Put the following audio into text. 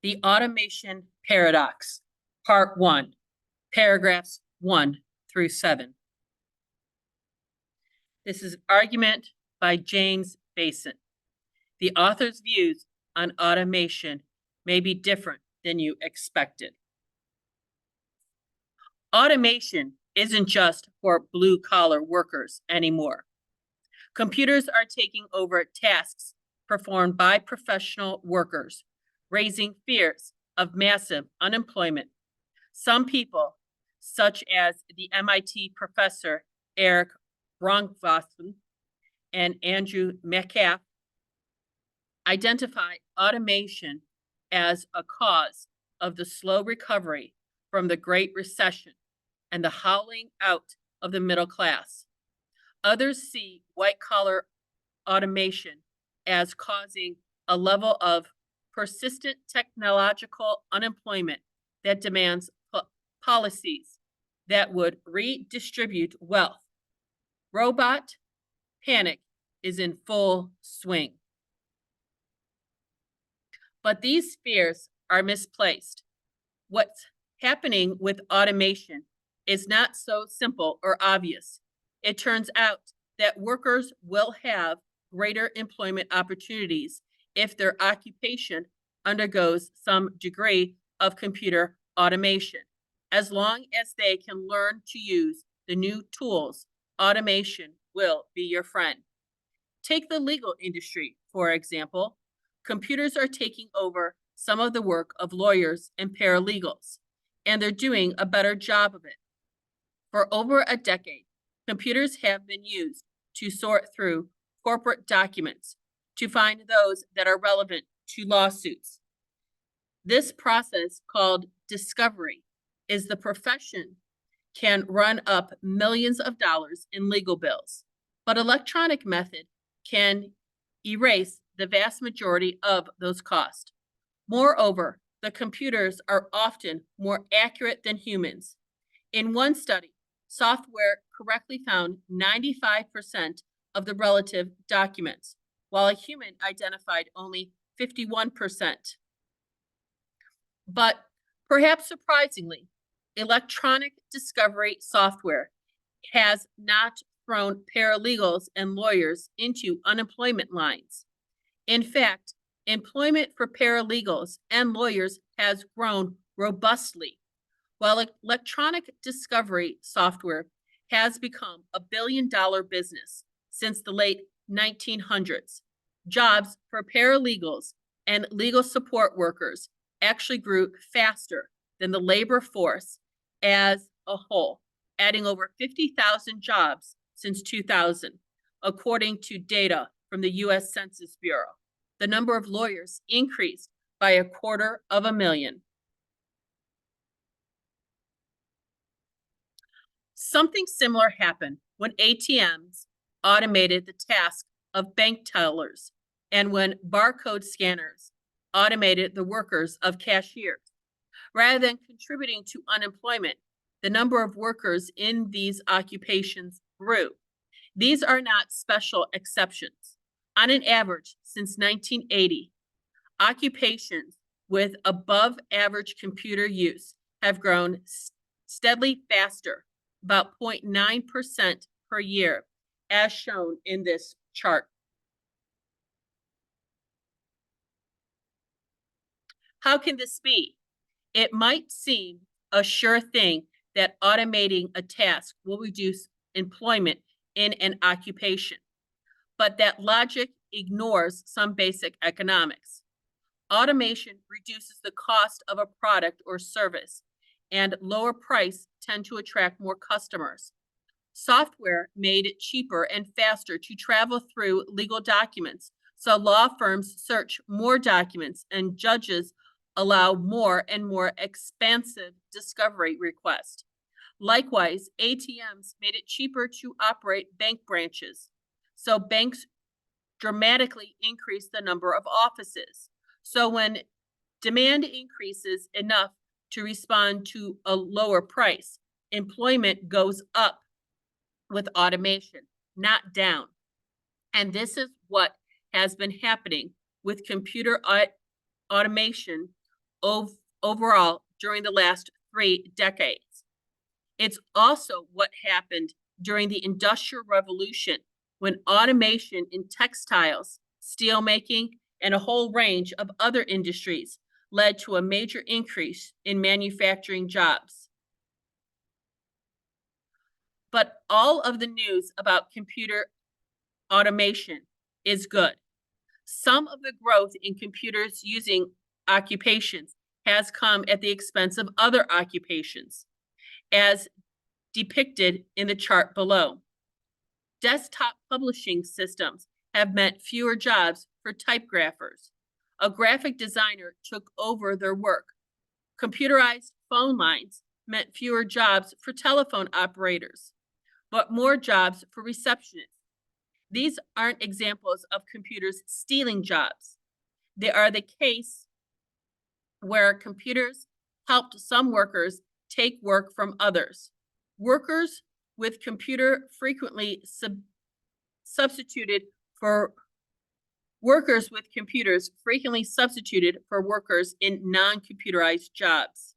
The Automation Paradox, Part 1, paragraphs 1 through 7. This is an argument by James Basin. The author's views on automation may be different than you expected. Automation isn't just for blue-collar workers anymore. Computers are taking over tasks performed by professional workers, raising fears of massive unemployment. Some people, such as the MIT professor Eric Brongvason and Andrew Metcalfe, identify automation as a cause of the slow recovery from the Great Recession and the hollowing out of the middle class. Others see white-collar automation as causing a level of persistent technological unemployment that demands policies that would redistribute wealth. Robot panic is in full swing. But these fears are misplaced. What's happening with automation is not so simple or obvious. It turns out that workers will have greater employment opportunities if their occupation undergoes some degree of computer automation. As long as they can learn to use the new tools, automation will be your friend. Take the legal industry, for example. Computers are taking over some of the work of lawyers and paralegals, and they're doing a better job of it. For over a decade, computers have been used to sort through corporate documents to find those that are relevant to lawsuits. This process, called discovery, is the profession can run up millions of dollars in legal bills, but electronic method can erase the vast majority of those costs. Moreover, the computers are often more accurate than humans. In one study, software correctly found 95% of the relative documents, while a human identified only 51%. But perhaps surprisingly, electronic discovery software has not thrown paralegals and lawyers into unemployment lines. In fact, employment for paralegals and lawyers has grown robustly, while electronic discovery software has become a billion-dollar business since the late 1900s. Jobs for paralegals and legal support workers actually grew faster than the labor force as a whole, adding over 50,000 jobs since 2000, according to data from the U.S. Census Bureau. The number of lawyers increased by 250,000. Something similar happened when ATMs automated the task of bank tellers and when barcode scanners automated the workers of cashiers. Rather than contributing to unemployment, the number of workers in these occupations grew. These are not special exceptions. On an average, since 1980, occupations with above average computer use have grown steadily faster, about 0.9% per year, as shown in this chart. How can this be? It might seem a sure thing that automating a task will reduce employment in an occupation, but that logic ignores some basic economics. Automation reduces the cost of a product or service, and lower price tend to attract more customers. Software made it cheaper and faster to travel through legal documents, so law firms search more documents and judges allow more and more expansive discovery requests. Likewise, ATMs made it cheaper to operate bank branches, so banks dramatically increased the number of offices. So when demand increases enough to respond to a lower price, employment goes up with automation, not down. And this is what has been happening with computer automation overall during the last 3 decades. It's also what happened during the Industrial Revolution when automation in textiles, steelmaking, and a whole range of other industries led to a major increase in manufacturing jobs. But all of the news about computer automation is good. Some of the growth in computers using occupations has come at the expense of other occupations, as depicted in the chart below. Desktop publishing systems have meant fewer jobs for typographers. A graphic designer took over their work. Computerized phone lines meant fewer jobs for telephone operators, but more jobs for receptionists. These aren't examples of computers stealing jobs. They are the case where computers helped some workers take work from others. Workers with computer frequently substituted for workers with computers frequently substituted for workers in non-computerized jobs.